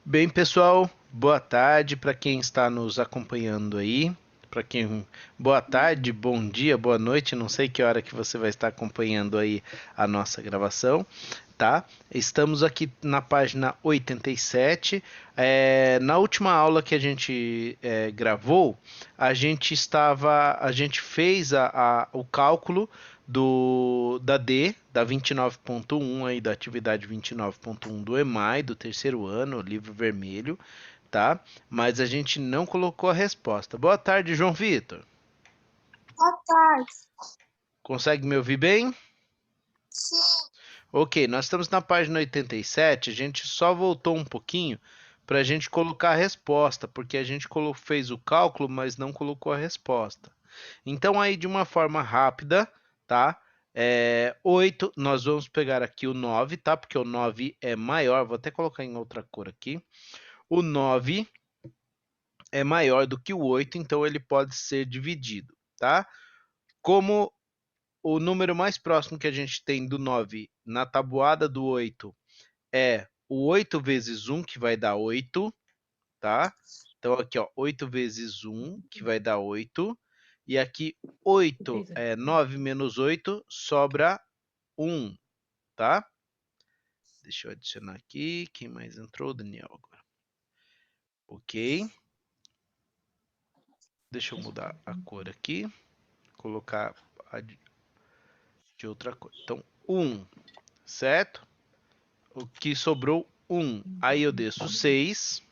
Bem, pessoal, boa tarde para quem está nos acompanhando aí. Boa tarde, bom dia, boa noite, não sei que hora que você vai estar acompanhando aí a nossa gravação, tá? Estamos aqui na página 87. Na última aula que a gente gravou, a gente fez o cálculo da 29.1 aí, da atividade 29.1 do EMAI, do terceiro ano, livro vermelho, tá? Mas a gente não colocou a resposta. Boa tarde, João Vitor. Boa tarde. Consegue me ouvir bem? Sim. Ok, nós estamos na página 87, a gente só voltou um pouquinho para a gente colocar a resposta, porque a gente fez o cálculo, mas não colocou a resposta. Então aí de uma forma rápida, tá? 8, nós vamos pegar aqui o 9, tá? Porque o 9 é maior, vou até colocar em outra cor aqui. O 9 é maior do que o 8, então ele pode ser dividido, tá? Como o número mais próximo que a gente tem do 9 na tabuada do 8 é o 8 vezes 1, que vai dar 8, tá? Então aqui, ó, 8 vezes 1, que vai dar 8. E aqui 9 menos 8, sobra 1, tá? Deixa eu adicionar aqui. Quem mais entrou? Daniel agora. Ok. Deixa eu mudar a cor aqui. Colocar de outra cor. Então, 1, certo? O que sobrou 1. Aí eu desço 6.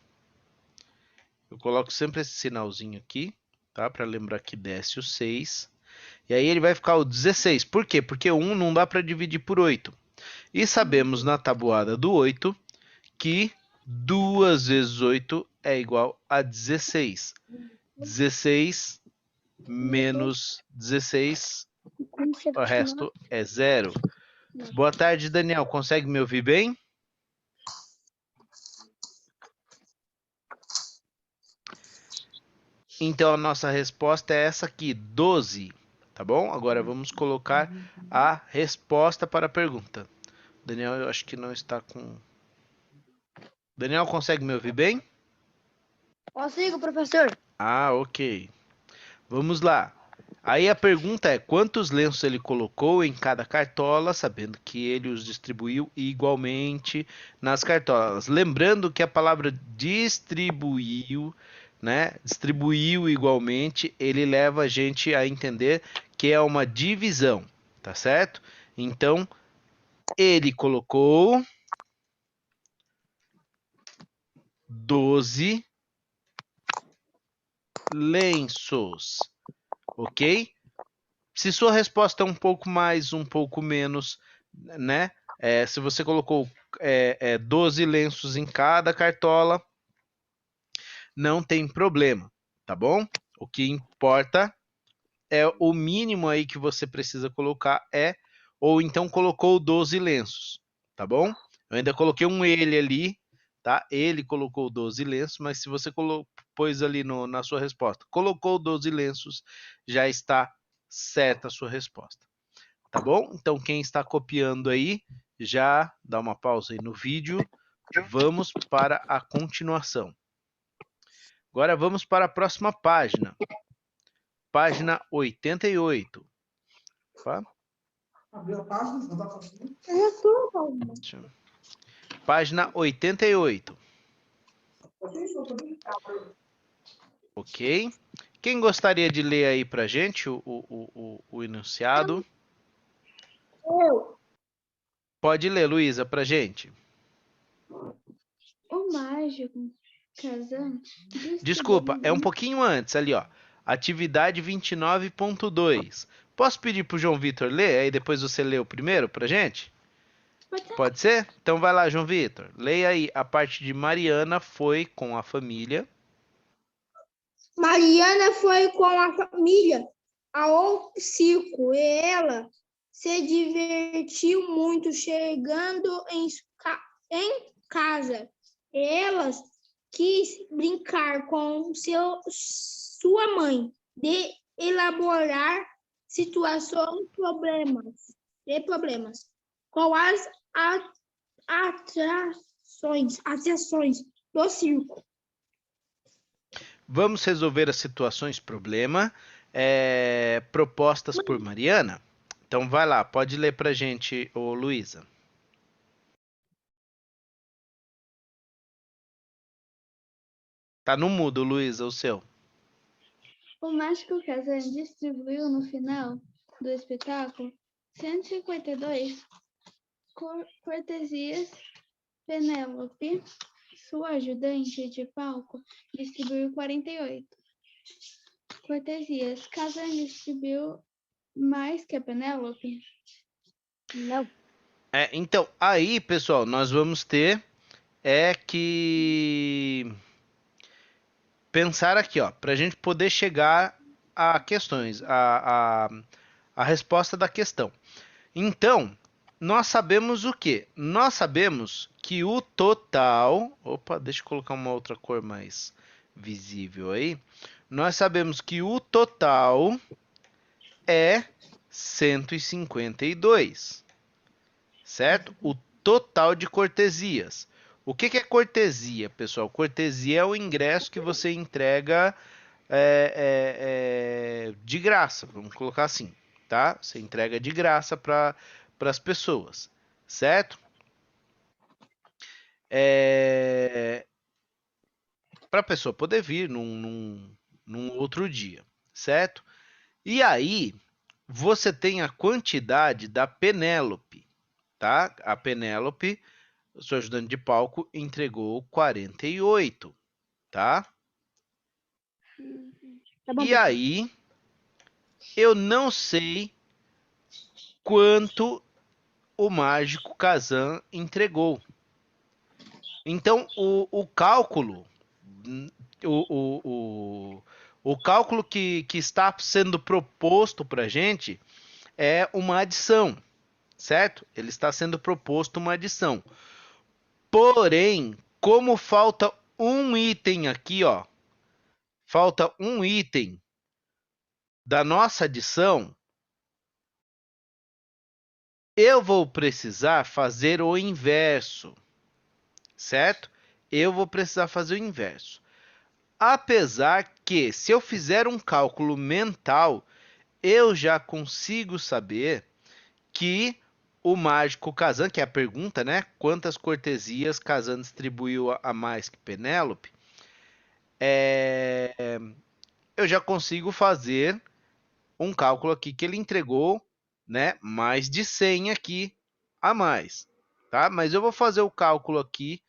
Eu coloco sempre esse sinalzinho aqui, tá? Para lembrar que desce o 6. E aí ele vai ficar o 16. Por quê? Porque 1 não dá para dividir por 8. E sabemos na tabuada do 8 que 2 vezes 8 é igual a 16. 16 menos 16, o resto é 0. Boa tarde, Daniel. Consegue me ouvir bem? Então a nossa resposta é essa aqui, 12, tá bom? Agora vamos colocar a resposta para a pergunta. Daniel, eu acho que não está com... Daniel, consegue me ouvir bem? Consigo, professor. Ah, ok. Vamos lá. Aí a pergunta é, quantos lenços ele colocou em cada cartola, sabendo que ele os distribuiu igualmente nas cartolas. Lembrando que a palavra distribuiu, né? Distribuiu igualmente, ele leva a gente a entender que é uma divisão, tá certo? Então, ele colocou 12 lenços, ok? Se sua resposta é um pouco mais, um pouco menos, né? Se você colocou 12 lenços em cada cartola, não tem problema, tá bom? O que importa é o mínimo aí que você precisa colocar ou então colocou 12 lenços, tá bom? Eu ainda coloquei um ele ali, tá? Ele colocou 12 lenços, mas se você pôs ali na sua resposta, colocou 12 lenços, já está certa a sua resposta, tá bom? Então quem está copiando aí, já dá uma pausa aí no vídeo. Vamos para a continuação. Agora vamos para a próxima página. Página 88. Opa. Abriu a página, não dá pra Página 88. Ok. Quem gostaria de ler aí pra gente o enunciado? Eu. Pode ler, Luísa, pra gente. O mágico casando. Desculpa, é um pouquinho antes ali, ó. Atividade 29.2. Posso pedir pro João Vitor ler? Aí depois você lê o primeiro pra gente? Pode ser? Então vai lá, João Vitor. Leia aí a parte de Mariana foi com a família. Mariana foi com a família ao circo e ela se divertiu muito chegando em casa. Elas quis brincar com sua mãe de elaborar situações de problemas com as atrações do circo. Vamos resolver as situações problema propostas por Mariana? Então vai lá, pode ler pra gente, ô Luísa. Tá no mudo, Luísa, o seu. O mágico Kazan distribuiu no final do espetáculo 152 cortesias. Penélope, sua ajudante de palco, distribuiu 48 cortesias. Kazan distribuiu mais que a Penélope? Não. Então, aí, pessoal, nós vamos ter que pensar aqui, ó, para a gente poder chegar a questões, a resposta da questão. Então, nós sabemos o quê? Nós sabemos que o total... Opa, deixa eu colocar uma outra cor mais visível aí. Nós sabemos que o total é 152, certo? O total de cortesias. O que é cortesia, pessoal? Cortesia é o ingresso que você entrega de graça, vamos colocar assim, tá? Você entrega de graça para as pessoas, certo? Para a pessoa poder vir num outro dia, certo? E aí, você tem a quantidade da Penélope, tá? A Penélope, sua ajudante de palco, entregou 48, tá? Tá bom, E aí, eu não sei quanto o mágico Kazan entregou. Então, o cálculo, o cálculo que está sendo proposto para a gente é uma adição, certo? Ele está sendo proposto uma adição. Porém, como falta um item aqui, ó, falta um item da nossa adição, eu vou precisar fazer o inverso, certo? Eu vou precisar fazer o inverso. Apesar que, se eu fizer um cálculo mental, eu já consigo saber que o mágico Kazan, que é a pergunta, né? Quantas cortesias Kazan distribuiu a mais que Penélope? Eu já consigo fazer um cálculo aqui que ele entregou, né? Mais de 100 aqui a mais, tá? Mas eu vou fazer o cálculo aqui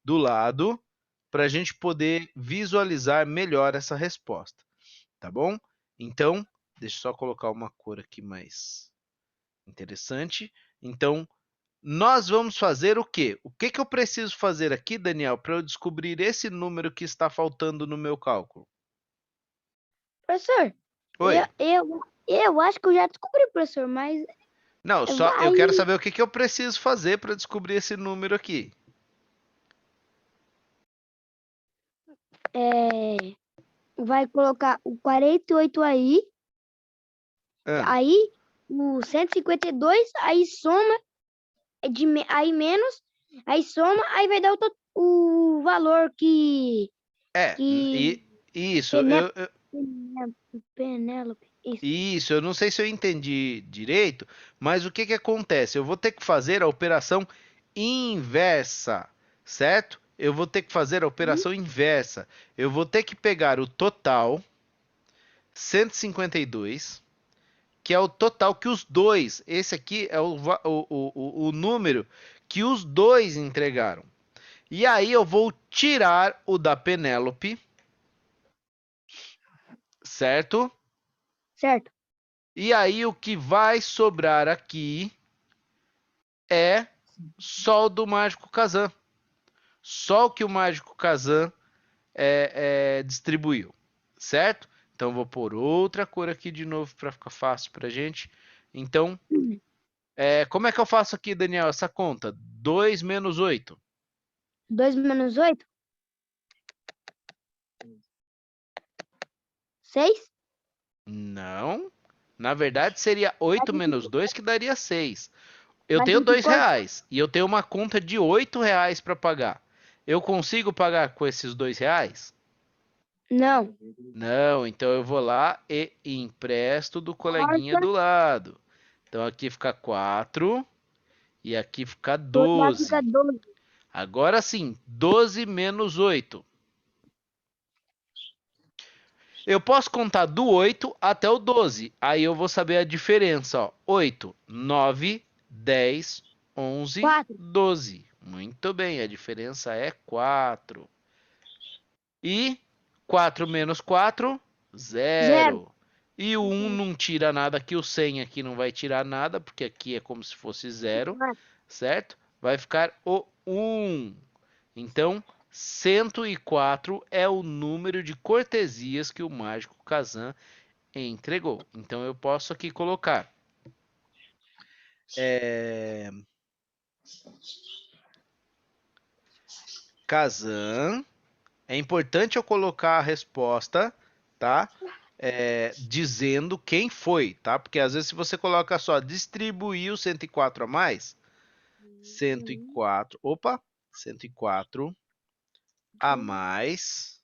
do lado para a gente poder visualizar melhor essa resposta, tá bom? Então, deixa eu só colocar uma cor aqui mais interessante. Então, nós vamos fazer o quê? O que eu preciso fazer aqui, Daniel, para eu descobrir esse número que está faltando no meu cálculo? Professor, Oi. eu acho que eu já descobri, professor, mas Não, só eu quero saber o que eu preciso fazer para descobrir esse número aqui. vai colocar o 48 aí, aí o 152, aí soma, aí menos, aí soma, aí vai dar o valor que... Isso, Penélope, isso. Isso, eu não sei se eu entendi direito, mas o que acontece? Eu vou ter que fazer a operação inversa, certo? Eu vou ter que fazer a operação inversa. Eu vou ter que pegar o total, 152, que é o total que os dois, esse aqui é o número que os dois entregaram. E aí eu vou tirar o da Penélope, certo? Certo. E aí o que vai sobrar aqui é só o do Mágico Kazan. Só o que o Mágico Kazan distribuiu, certo? Então vou pôr outra cor aqui de novo para ficar fácil para gente. Então, como é que eu faço aqui, Daniel, essa conta? 2 menos 8. 2 menos 8? 6? Não. Na verdade, seria 8 menos 2, que daria 6. Eu Mas tenho em que cor? R$2 e eu tenho uma conta de R$8 para pagar. Eu consigo pagar com esses R$ 2? Não. Não, então eu vou lá e empresto do coleguinha Corta. do lado. Então aqui fica 4 e aqui fica Do outro lado fica 12. 12. Agora sim, 12 menos 8. Eu posso contar do 8 até o 12. Aí eu vou saber a diferença, ó. 8, 9, 10, 11, 4. 12. Muito bem, a diferença é 4. E 4 menos 4, 0. 0. E o 1 não tira nada aqui, o 100 aqui não vai tirar nada, porque aqui é como se fosse 0, certo? Vai ficar o 1. Então, 104 é o número de cortesias que o mágico Kazan entregou. Então, eu posso aqui colocar Kazan. É importante eu colocar a resposta, tá? Dizendo quem foi, tá? Porque às vezes se você coloca só distribuiu 104 a mais, 104, opa, 104 a mais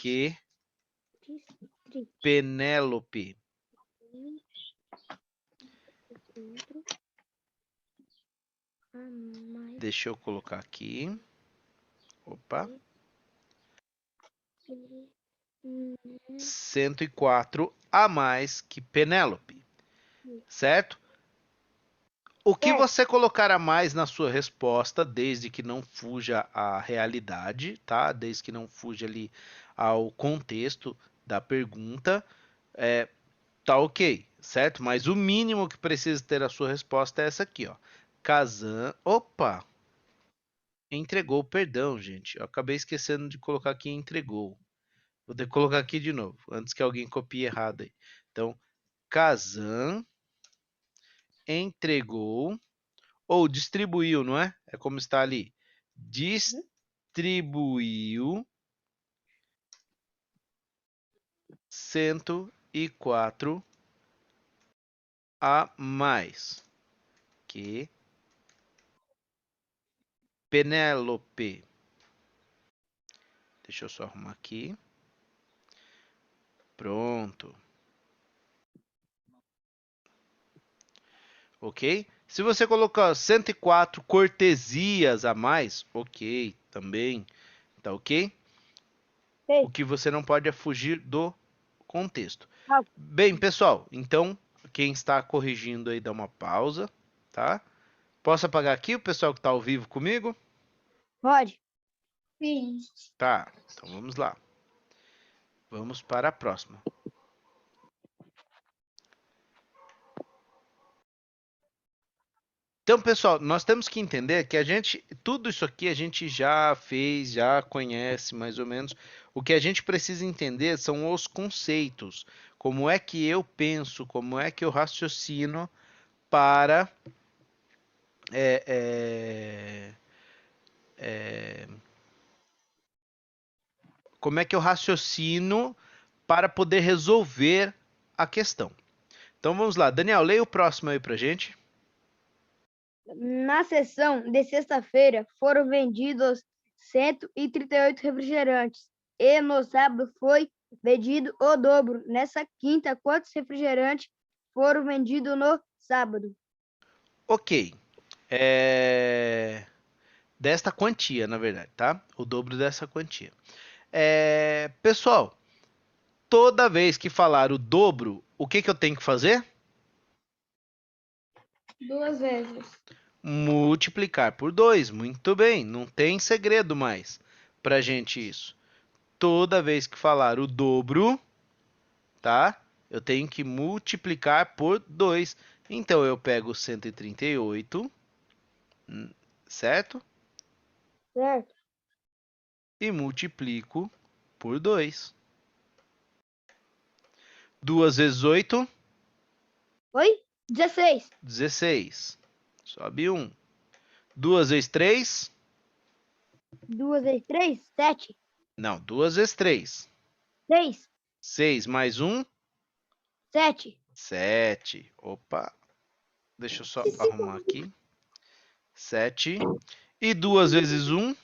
que Penélope. Deixa eu colocar aqui. Opa. 104 a mais que Penélope, certo? O que você colocar a mais na sua resposta, desde que não fuja à realidade, tá? Desde que não fuja ali ao contexto da pergunta, tá ok, certo? Mas o mínimo que precisa ter a sua resposta é essa aqui, ó. Kazan, opa, entregou, perdão, gente. Eu acabei esquecendo de colocar aqui entregou. Vou ter que colocar aqui de novo, antes que alguém copie errado aí. Então, Kazan entregou ou distribuiu, não é? É como está ali. Distribuiu 104 a mais que Penélope. Deixa eu só arrumar aqui. Pronto. Ok? Se você colocar 104 cortesias a mais, ok, também, tá ok? O que você não pode é fugir do contexto. Bem, pessoal, então, quem está corrigindo aí, dá uma pausa, tá? Posso apagar aqui o pessoal que está ao vivo comigo? Pode. Sim. Tá, então vamos lá. Vamos para a próxima. Então, pessoal, nós temos que entender que tudo isso aqui a gente já fez, já conhece mais ou menos. O que a gente precisa entender são os conceitos. Como é que eu penso, como é que eu raciocino para como é que eu raciocino para poder resolver a questão. Então vamos lá, Daniel, leia o próximo aí pra gente. Na sessão de sexta-feira foram vendidos 138 refrigerantes e no sábado foi vendido o dobro. Nessa quinta, quantos refrigerantes foram vendidos no sábado? Ok. Desta quantia, na verdade, tá? O dobro dessa quantia. Pessoal, toda vez que falar o dobro, o que eu tenho que fazer? 2 vezes. Multiplicar por 2. Muito bem, não tem segredo mais pra gente isso. Toda vez que falar o dobro, tá? Eu tenho que multiplicar por 2. Então eu pego 138, certo? Certo. E multiplico por 2. 2 vezes 8, Oi? 16. 16. Sobe 1. 2 vezes 3, 2 vezes 3, 7. não, 2 vezes 3. 6, 6 mais 1, 7. 7. Opa, deixa eu só arrumar aqui. 7. E 2 vezes 1,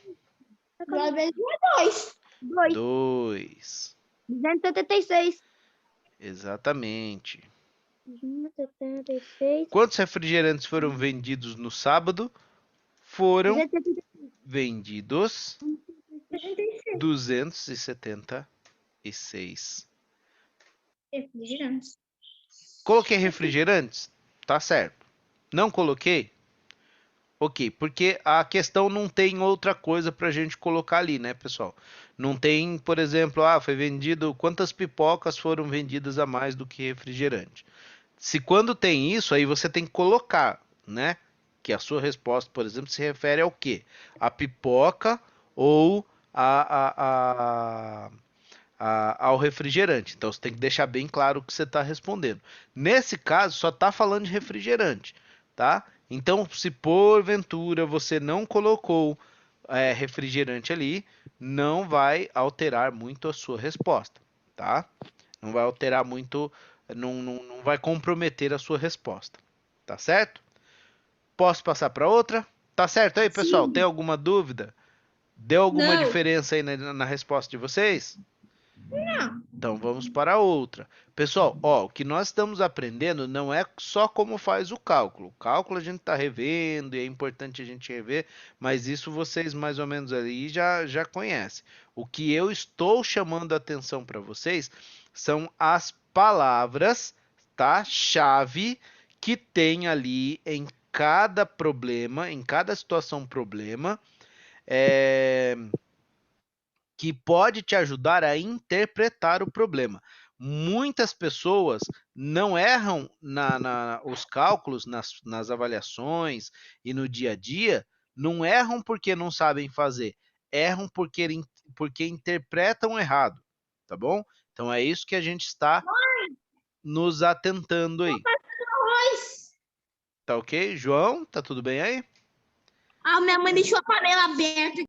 2 vezes 2. 2. 2. 276. Exatamente. 276. Quantos refrigerantes foram vendidos no sábado? Foram 276. vendidos 276. Refrigerantes. Coloquei refrigerantes? Tá certo. Não coloquei? Ok, porque a questão não tem outra coisa pra gente colocar ali, né, pessoal? Não tem, por exemplo, foi vendido, quantas pipocas foram vendidas a mais do que refrigerante? Se quando tem isso, aí você tem que colocar, né? Que a sua resposta, por exemplo, se refere ao quê? A pipoca ou ao refrigerante. Então você tem que deixar bem claro o que você está respondendo. Nesse caso, só está falando de refrigerante, tá? Então, se porventura você não colocou refrigerante ali, não vai alterar muito a sua resposta, tá? Não vai alterar muito, não vai comprometer a sua resposta, tá certo? Posso passar para outra? Tá certo aí, pessoal? Sim. Tem alguma dúvida? Deu alguma Não. diferença aí na resposta de vocês? Não. Então vamos para a outra. Pessoal, ó, o que nós estamos aprendendo não é só como faz o cálculo. O cálculo a gente está revendo e é importante a gente rever, mas isso vocês mais ou menos ali já conhecem. O que eu estou chamando a atenção para vocês são as palavras, tá? Chave que tem ali em cada problema, em cada situação problema, que pode te ajudar a interpretar o problema. Muitas pessoas não erram os cálculos, nas avaliações e no dia a dia, não erram porque não sabem fazer, erram porque interpretam errado, tá bom? Então é isso que a gente está nos atentando aí. Arroz. Tá ok? João, tá tudo bem aí? Minha mãe deixou a panela aberta.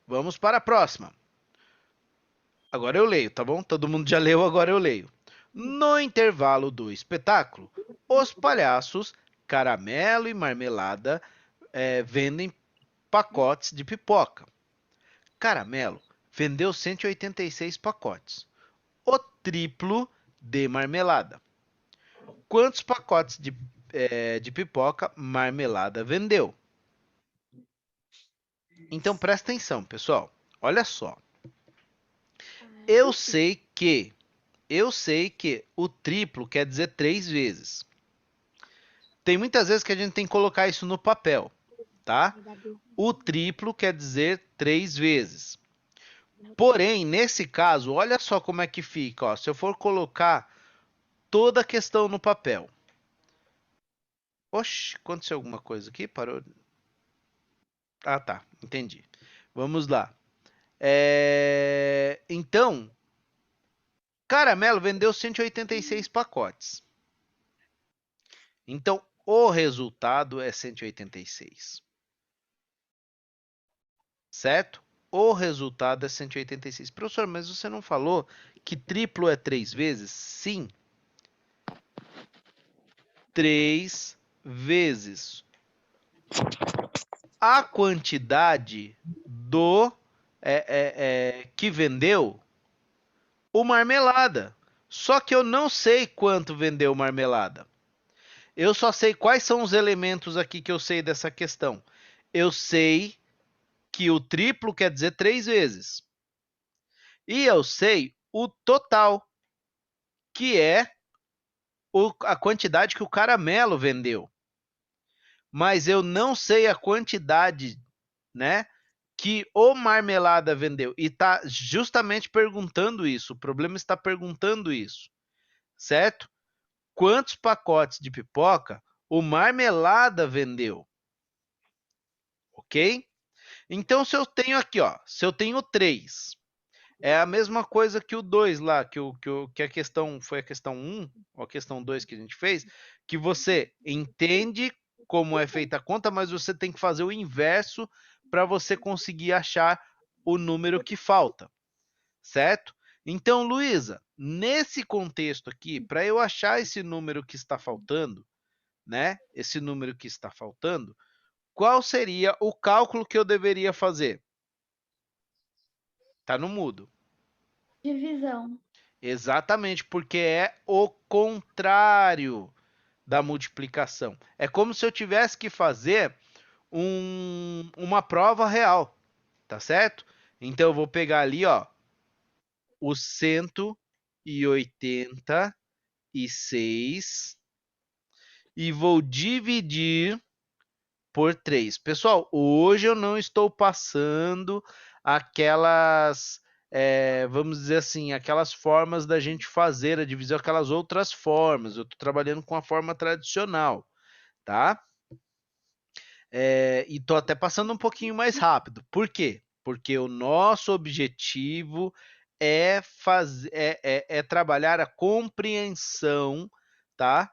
Vamos para a próxima. Agora eu leio, tá bom? Todo mundo já leu, agora eu leio. No intervalo do espetáculo, os palhaços Caramelo e Marmelada vendem pacotes de pipoca. Caramelo vendeu 186 pacotes, o triplo de Marmelada. Quantos pacotes de pipoca Marmelada vendeu? Então presta atenção, pessoal. Olha só. Eu sei que o triplo quer dizer 3 vezes. Tem muitas vezes que a gente tem que colocar isso no papel, tá? O triplo quer dizer 3 vezes. Porém, nesse caso, olha só como é que fica. Ó. Se eu for colocar toda a questão no papel. Oxe, aconteceu alguma coisa aqui? Parou? Ah, tá. Entendi. Vamos lá. Então, Caramelo vendeu 186 pacotes. Então, o resultado é 186. Certo? O resultado é 186. Professor, mas você não falou que triplo é 3 vezes? Sim. 3 vezes a quantidade do que vendeu o Marmelada. Só que eu não sei quanto vendeu Marmelada. Eu só sei quais são os elementos aqui que eu sei dessa questão. Eu sei que o triplo quer dizer 3 vezes. E eu sei o total, que é a quantidade que o Caramelo vendeu. Mas eu não sei a quantidade, né, que o Marmelada vendeu. E está justamente perguntando isso. O problema está perguntando isso. Certo? Quantos pacotes de pipoca o Marmelada vendeu? Ok? Então, se eu tenho aqui, ó, se eu tenho 3, é a mesma coisa que o 2 lá, que a questão foi a questão 1, ou a questão 2 que a gente fez, que você entende como é feita a conta, mas você tem que fazer o inverso para você conseguir achar o número que falta, certo? Então, Luísa, nesse contexto aqui, para eu achar esse número que está faltando, né? Esse número que está faltando, qual seria o cálculo que eu deveria fazer? Tá no mudo. Divisão. Exatamente, porque é o contrário da multiplicação. É como se eu tivesse que fazer uma prova real, tá certo? Então eu vou pegar ali, ó, o 186 e vou dividir por 3. Pessoal, hoje eu não estou passando aquelas, vamos dizer assim, aquelas formas da gente fazer a divisão, aquelas outras formas. Eu estou trabalhando com a forma tradicional, tá? E estou até passando um pouquinho mais rápido. Por quê? Porque o nosso objetivo é trabalhar a compreensão, tá?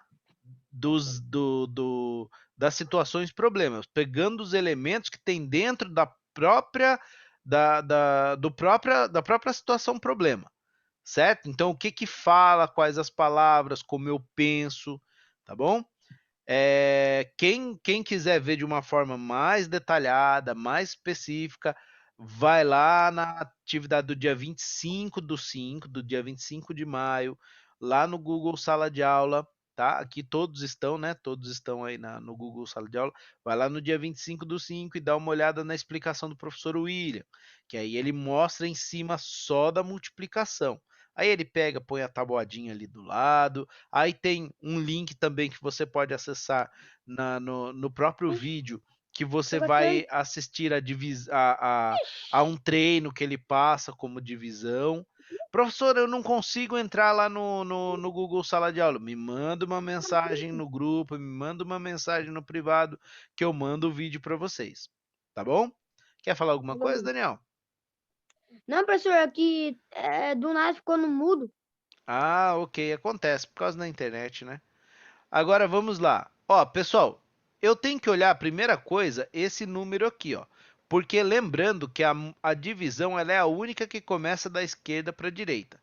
Das situações problemas, pegando os elementos que tem dentro da própria da própria situação problema, certo? Então, o que que fala, quais as palavras, como eu penso, tá bom? Quem quiser ver de uma forma mais detalhada, mais específica, vai lá na atividade do dia 25 do 5, do dia 25 de maio, lá no Google Sala de Aula, tá? Aqui todos estão, né? Todos estão aí no Google Sala de Aula. Vai lá no dia 25 do 5 e dá uma olhada na explicação do professor William, que aí ele mostra em cima só da multiplicação. Aí ele pega, põe a tabuadinha ali do lado. Aí tem um link também que você pode acessar no próprio vídeo, que você vai assistir a um treino que ele passa como divisão. Professor, eu não consigo entrar lá no Google Sala de Aula. Me manda uma mensagem no grupo, me manda uma mensagem no privado, que eu mando o vídeo para vocês. Tá bom? Quer falar alguma coisa, Daniel? Não, professor, aqui do nada ficou no mudo. Ah, ok, acontece por causa da internet, né? Agora vamos lá. Ó, pessoal, eu tenho que olhar a primeira coisa esse número aqui, ó. Porque lembrando que a divisão ela é a única que começa da esquerda para a direita.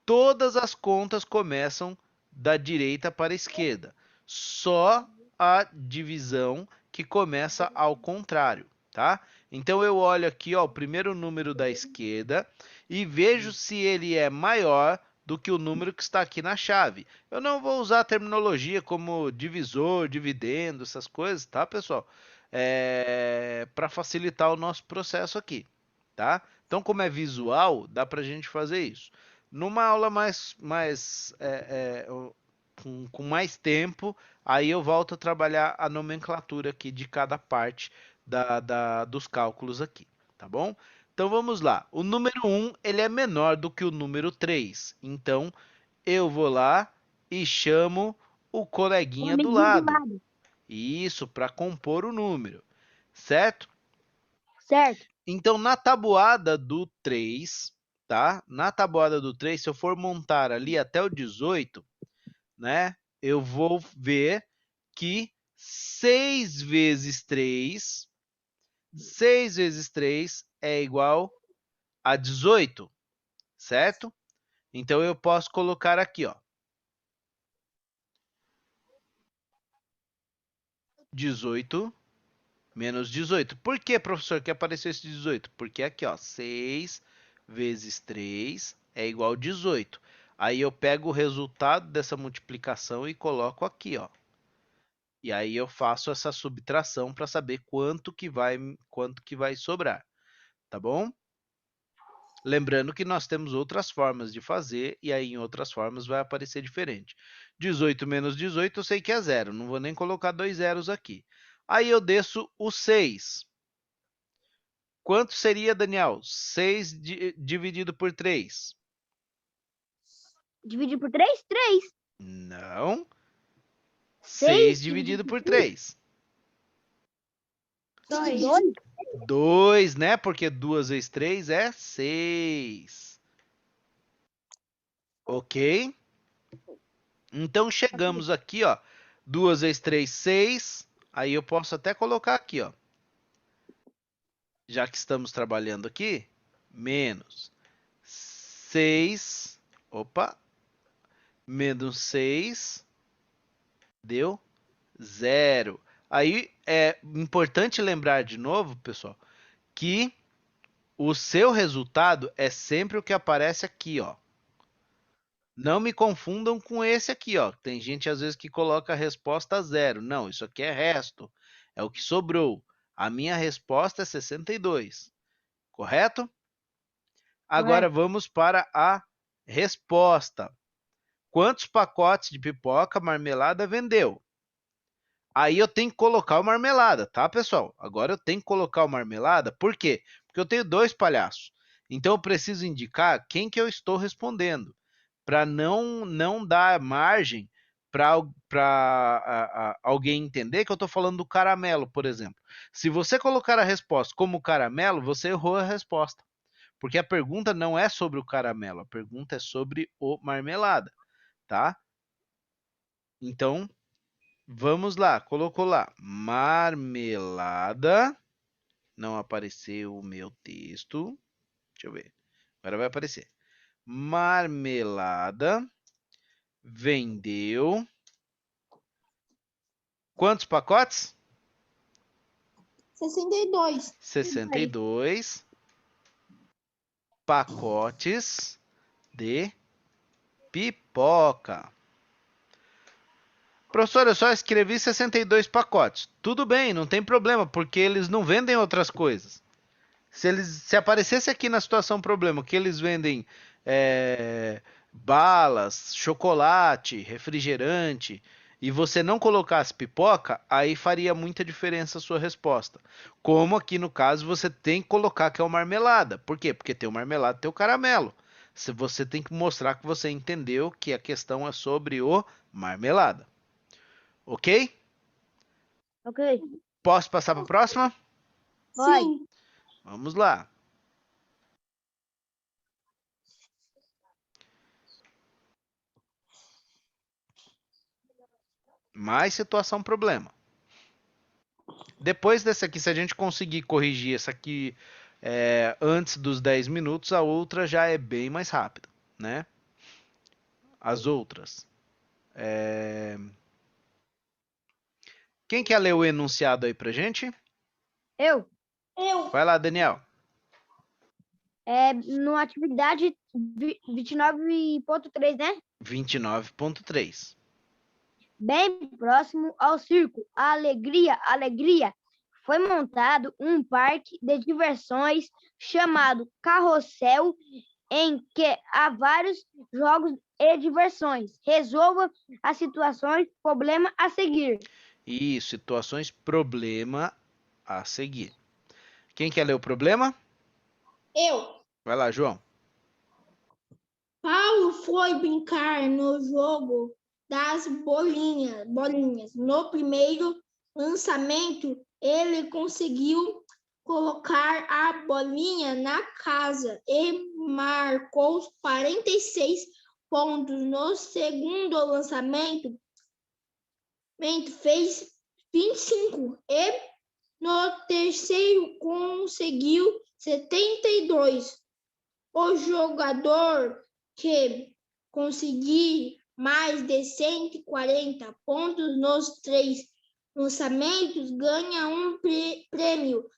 Todas as contas começam da direita para a esquerda. Só a divisão que começa ao contrário, tá? Então eu olho aqui, ó, o primeiro número da esquerda e vejo se ele é maior do que o número que está aqui na chave. Eu não vou usar a terminologia como divisor, dividendo, essas coisas, tá, pessoal? Para facilitar o nosso processo aqui, tá? Então, como é visual, dá para a gente fazer isso. Numa aula com mais tempo, aí eu volto a trabalhar a nomenclatura aqui de cada parte dos cálculos aqui, tá bom? Então vamos lá. O número 1 ele é menor do que o número 3. Então eu vou lá e chamo o O coleguinha do amiguinho do lado. lado. Isso, para compor o número, certo? Certo. Então, na tabuada do 3, tá? Na tabuada do 3, se eu for montar ali até o 18, né? Eu vou ver que 6 vezes 3, 6 vezes 3 é igual a 18, certo? Então, eu posso colocar aqui, ó. 18 menos 18. Por que, professor, que apareceu esse 18? Porque aqui, ó, 6 vezes 3 é igual a 18. Aí eu pego o resultado dessa multiplicação e coloco aqui, ó. E aí eu faço essa subtração para saber quanto que vai sobrar, tá bom? Lembrando que nós temos outras formas de fazer e aí em outras formas vai aparecer diferente. 18 menos 18 eu sei que é zero, não vou nem colocar dois zeros aqui. Aí eu desço o 6. Quanto seria, Daniel? 6 dividido por 3? Dividir por 3? 3. Não. 6 6 dividido dividido por por 3? 3. 2. 2. 2, né? Porque 2 vezes 3 é 6. Ok? Então chegamos aqui, ó. 2 vezes 3, 6. Aí eu posso até colocar aqui, ó. Já que estamos trabalhando aqui, menos 6. Opa. Menos 6 deu 0. Aí é importante lembrar de novo, pessoal, que o seu resultado é sempre o que aparece aqui, ó. Não me confundam com esse aqui, ó. Tem gente às vezes que coloca a resposta 0. Não, isso aqui é resto. É o que sobrou. A minha resposta é 62. Correto? Agora Correto. vamos para a resposta. Quantos pacotes de pipoca marmelada vendeu? Aí eu tenho que colocar o marmelada, tá, pessoal? Agora eu tenho que colocar o marmelada. Por quê? Porque eu tenho 2 palhaços. Então eu preciso indicar quem que eu estou respondendo, para não dar margem para alguém entender que eu estou falando do caramelo, por exemplo. Se você colocar a resposta como caramelo, você errou a resposta. Porque a pergunta não é sobre o caramelo, a pergunta é sobre o marmelada, tá? Então, vamos lá, colocou lá, marmelada, não apareceu o meu texto, deixa eu ver, agora vai aparecer. Marmelada vendeu quantos pacotes? 62. 62 pacotes de pipoca. Professor, eu só escrevi 62 pacotes. Tudo bem, não tem problema, porque eles não vendem outras coisas. Se aparecesse aqui na situação problema que eles vendem balas, chocolate, refrigerante, e você não colocasse pipoca, aí faria muita diferença a sua resposta. Como aqui no caso você tem que colocar que é o marmelada. Por quê? Porque tem o marmelada e tem o caramelo. Se você tem que mostrar que você entendeu que a questão é sobre o marmelada. Ok? Ok. Posso passar para a próxima? Pode. Sim. Vamos lá. Mais situação problema. Depois dessa aqui, se a gente conseguir corrigir essa aqui antes dos 10 minutos, a outra já é bem mais rápida, né? As outras. Quem quer ler o enunciado aí pra gente? Eu. Vai lá, Daniel. No atividade 29.3, né? 29.3. Bem próximo ao circo, Alegria, foi montado um parque de diversões chamado Carrossel, em que há vários jogos e diversões. Resolva as situações, problema a seguir. Isso, situações problema a seguir. Quem quer ler o problema? Eu. Vai lá, João. Paulo foi brincar no jogo das bolinhas. No primeiro lançamento, ele conseguiu colocar a bolinha na casa e marcou 46 pontos. No segundo lançamento, fez 25 e no terceiro conseguiu 72. O jogador que conseguir mais de 140 pontos nos 3 lançamentos ganha um prêmio.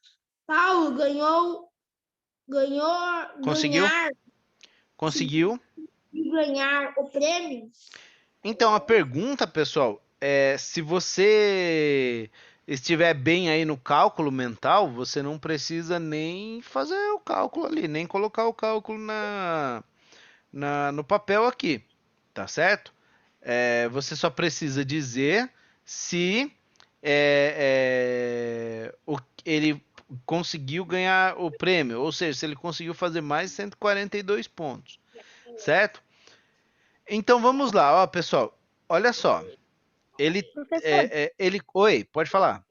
Paulo Conseguiu? Conseguiu. ganhar o prêmio. Então, a pergunta, pessoal, é se você estiver bem aí no cálculo mental, você não precisa nem fazer o cálculo ali, nem colocar o cálculo no papel aqui, tá certo? Você só precisa dizer se ele conseguiu ganhar o prêmio, ou seja, se ele conseguiu fazer mais de 142 pontos, certo? Então vamos lá, ó, pessoal. Olha só. Professor, Oi, pode falar.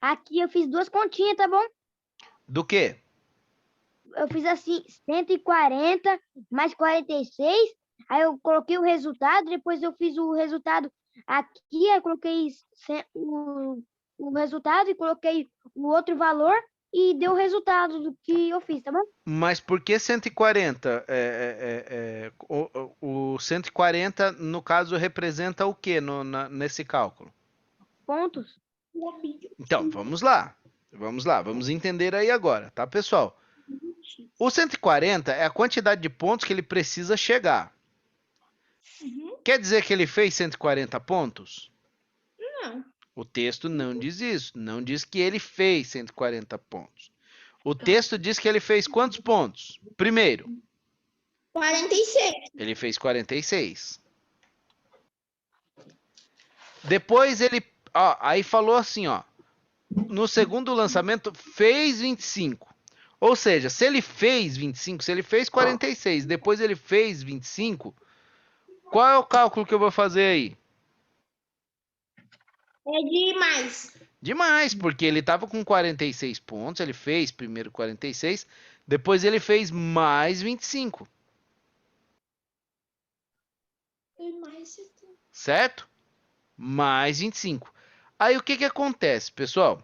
aqui eu fiz duas continhas, tá bom? Do quê? Eu fiz assim, 140 mais 46. Aí eu coloquei o resultado, depois eu fiz o resultado aqui, aí eu coloquei o resultado e coloquei o outro valor e deu o resultado do que eu fiz, tá bom? Mas por que 140? O 140, no caso, representa o quê nesse cálculo? Pontos. Então, vamos lá. Vamos entender aí agora, tá, pessoal? O 140 é a quantidade de pontos que ele precisa chegar. Quer dizer que ele fez 140 pontos? Não. O texto não diz isso. Não diz que ele fez 140 pontos. O texto diz que ele fez quantos pontos? Primeiro, 46. ele fez 46. Depois ele, ó, aí falou assim, ó, no segundo lançamento fez 25. Ou seja, se ele fez 25, se ele fez 46, depois ele fez 25, qual é o cálculo que eu vou fazer aí? É demais. Demais, porque ele estava com 46 pontos, ele fez primeiro 46, depois ele fez mais 25, certo? Mais 25. Aí o que que acontece, pessoal?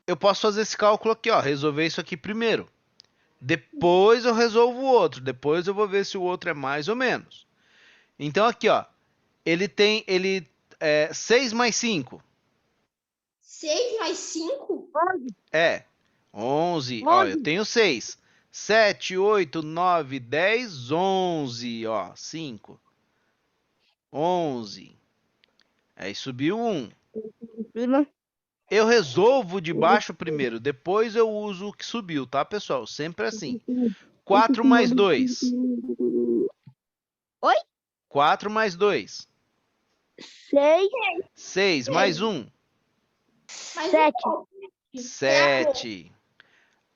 Eu posso fazer esse cálculo aqui, ó, resolver isso aqui primeiro. Depois eu resolvo o outro, depois eu vou ver se o outro é mais ou menos. Então aqui, ó, ele tem 6 mais 5. 6 mais 5? É, 11. Ó, eu 11. tenho 6. 7, 8, 9, 10, 11. Ó, 5. 11. Aí subiu 1. Eu resolvo de baixo primeiro, depois eu uso o que subiu, tá, pessoal? Sempre assim. 4 mais 2. Oi? 4 mais 2. 6, 6 mais 1. 7. 7.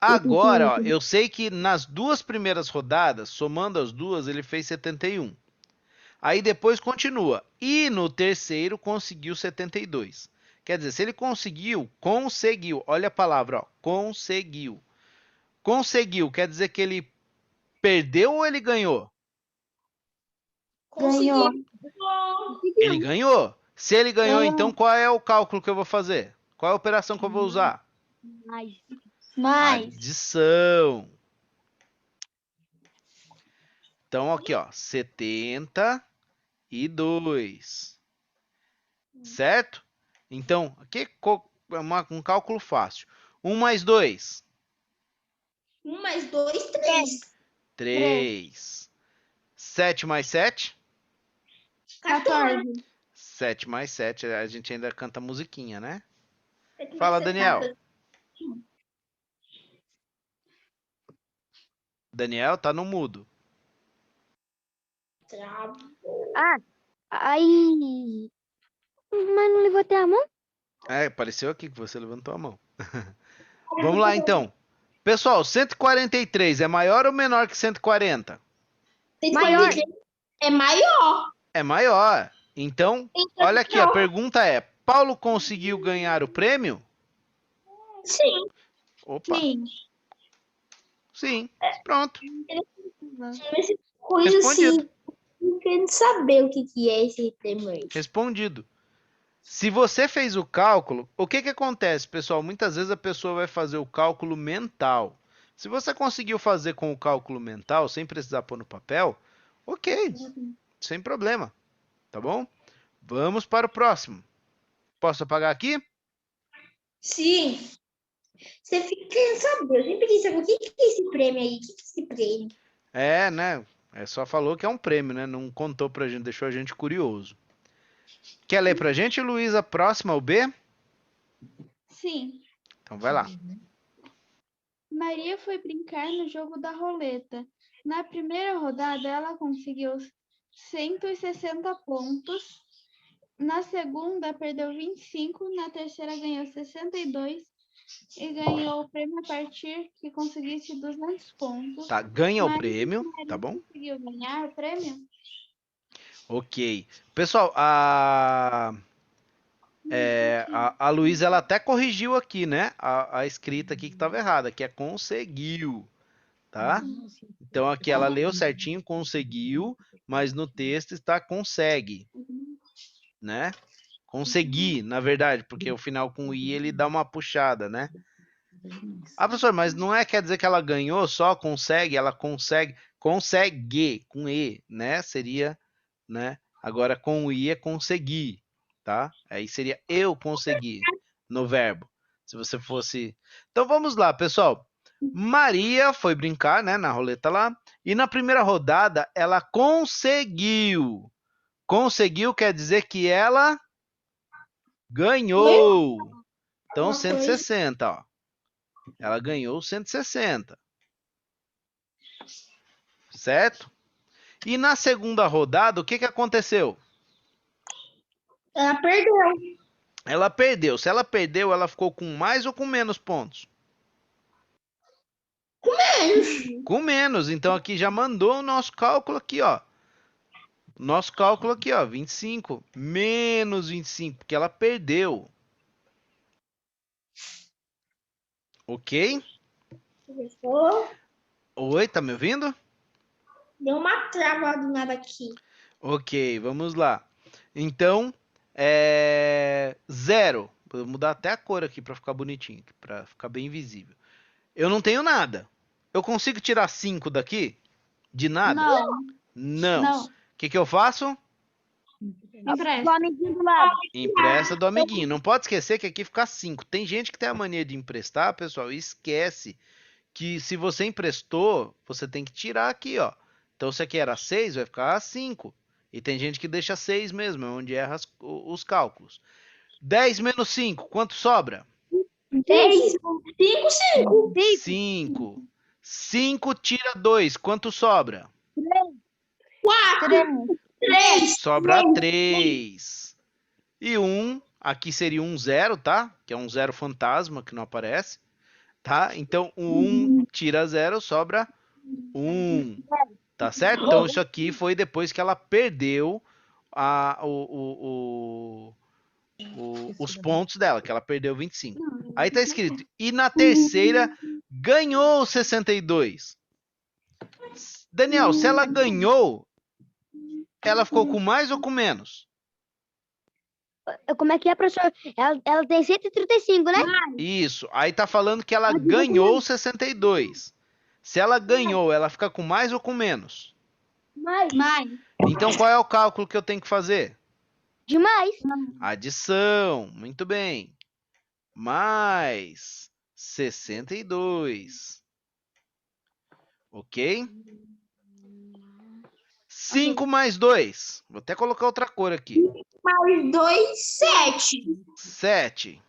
Agora, ó, eu sei que nas duas primeiras rodadas, somando as duas, ele fez 71. Aí depois continua. E no terceiro conseguiu 72. Quer dizer, se ele conseguiu, olha a palavra, ó, conseguiu. Conseguiu, quer dizer que ele perdeu ou ele ganhou? Ganhou. Ele ganhou. Se ele ganhou, então qual é o cálculo que eu vou fazer? Qual é a operação que eu vou usar? Mais. Adição. Então, aqui, ó, 72. Certo? Então, aqui é um cálculo fácil. 1 mais 2. 1 mais 2, 3. 3. 7 mais 7. 14. 7 mais 7. A gente ainda canta musiquinha, né? Fala, Daniel. Daniel tá no mudo. Aí. Mas não levantei a mão? É, apareceu aqui que você levantou a mão. Vamos lá, então. Pessoal, 143 é maior ou menor que 140? 143 é maior. É maior. Então, olha aqui, a pergunta é: Paulo conseguiu ganhar o prêmio? Sim. Opa, Sim. sim. Pronto. Essa coisa Respondido. assim. Eu quero saber o que é esse tema aí. Respondido. Se você fez o cálculo, o que que acontece, pessoal? Muitas vezes a pessoa vai fazer o cálculo mental. Se você conseguiu fazer com o cálculo mental, sem precisar pôr no papel, ok, sem problema, tá bom? Vamos para o próximo. Posso apagar aqui? Sim. Você fica querendo saber. Eu sempre quis saber o que é esse prêmio aí. O que é esse prêmio? É, né? É, só falou que é um prêmio, né? Não contou pra gente, deixou a gente curioso. Quer ler pra gente, Luísa? Próxima, o B? Sim. Então vai lá. Maria foi brincar no jogo da roleta. Na primeira rodada, ela conseguiu 160 pontos. Na segunda, perdeu 25. Na terceira, ganhou 62. E ganhou o prêmio a partir que conseguisse 200 pontos. Tá, ganha o Mas prêmio, Maria tá bom? conseguiu ganhar o prêmio? Ok. Pessoal, a Luísa, ela até corrigiu aqui, né? A escrita aqui que estava errada, que é conseguiu, tá? Então aqui ela leu certinho, conseguiu, mas no texto está consegue, né? Conseguir, na verdade, porque o final com i ele dá uma puxada, né? Ah, professor, mas não quer dizer que ela ganhou só consegue, ela consegue com e, né? Seria, né? Agora com o I é conseguir, tá? Aí seria eu conseguir no verbo. Se você fosse... Então vamos lá, pessoal. Maria foi brincar, né, na roleta lá. E na primeira rodada ela conseguiu. Conseguiu quer dizer que ela ganhou. Então Alguma coisa. 160, ó. Ela ganhou 160. Certo? E na segunda rodada, o que aconteceu? Ela perdeu. Ela perdeu. Se ela perdeu, ela ficou com mais ou com menos pontos? Com menos. Então aqui já mandou o nosso cálculo aqui, ó. Nosso cálculo aqui, ó, 25 menos 25, porque ela perdeu. Ok? Oi, tá me ouvindo? Deu uma trava do nada aqui. Ok, vamos lá. Então, 0. Vou mudar até a cor aqui para ficar bonitinho, para ficar bem visível. Eu não tenho nada. Eu consigo tirar 5 daqui? De nada? Não. Não. Não. O que eu faço? Empresta. Do amiguinho do lado. Empresta do amiguinho. Não pode esquecer que aqui fica 5. Tem gente que tem a mania de emprestar, pessoal, e esquece que se você emprestou, você tem que tirar aqui, ó. Então, se aqui era 6, vai ficar 5. E tem gente que deixa 6 mesmo, é onde erra os cálculos. 10 menos 5, quanto sobra? 10, 5, 5. 5. 5 tira 2, quanto sobra? 4, 3. Sobra 3. E 1, aqui seria um 0, tá? Que é um 0 fantasma que não aparece. Tá? Então, o 1 tira 0, sobra 1. Tá certo? Então, isso aqui foi depois que ela perdeu os pontos dela, que ela perdeu 25. Aí tá escrito, e na terceira ganhou 62. Daniel, se ela ganhou, ela ficou com mais ou com menos? Como é que é, professor? Ela tem 135, né? Isso. Aí tá falando que ela ganhou 62. Se ela ganhou, ela fica com mais ou com menos? Mais. Então, qual é o cálculo que eu tenho que fazer? Demais. Adição. Muito bem. Mais 62. Ok? 5 mais 2. Vou até colocar outra cor aqui. Mais 2, 7. 7.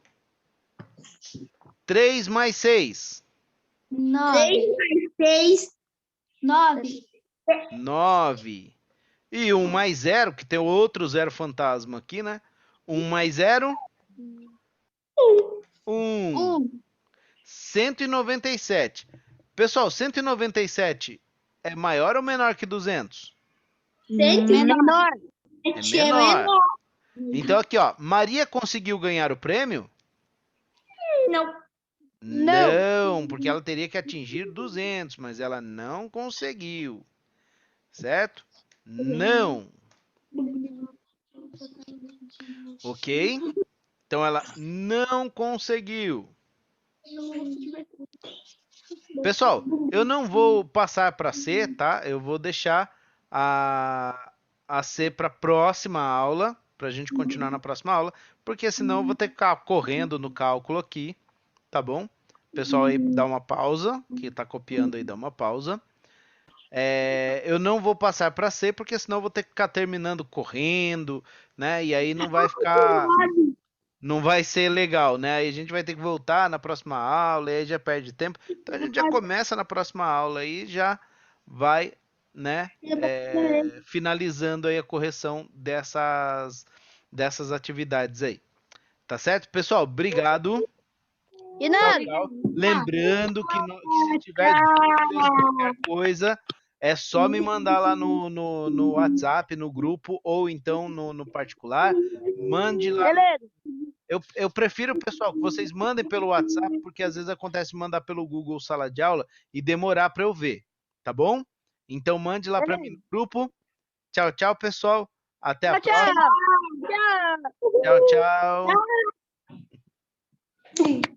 3 mais 6. 9. 3 mais 6. 9. 9. E 1 mais 0, que tem outro 0 fantasma aqui, né? 1 mais 0? 1. 197. Pessoal, 197 é maior ou menor que 200? Menor. É menor. Então aqui, ó, Maria conseguiu ganhar o prêmio? Não. Não, porque ela teria que atingir 200, mas ela não conseguiu. Certo? Não. Ok? Então ela não conseguiu. Pessoal, eu não vou passar para C, tá? Eu vou deixar a C para a próxima aula, para a gente continuar na próxima aula, porque senão eu vou ter que ficar correndo no cálculo aqui, tá bom? Pessoal aí dá uma pausa, que está copiando aí dá uma pausa. Eu não vou passar para C, porque senão eu vou ter que ficar terminando correndo, né? E aí não vai ficar... Não vai ser legal, né? Aí a gente vai ter que voltar na próxima aula, e aí já perde tempo. Então a gente já começa na próxima aula e já vai, né, finalizando aí a correção dessas atividades aí. Tá certo? Pessoal, obrigado. E nada. Tchau. Lembrando que se tiver dúvida, qualquer coisa, é só me mandar lá no WhatsApp, no grupo, ou então no particular. Mande lá. Beleza. Eu prefiro, pessoal, que vocês mandem pelo WhatsApp, porque às vezes acontece mandar pelo Google Sala de Aula e demorar para eu ver, tá bom? Então mande lá para mim no grupo. Tchau, tchau, pessoal. Até a próxima. Tchau. Tchau, tchau.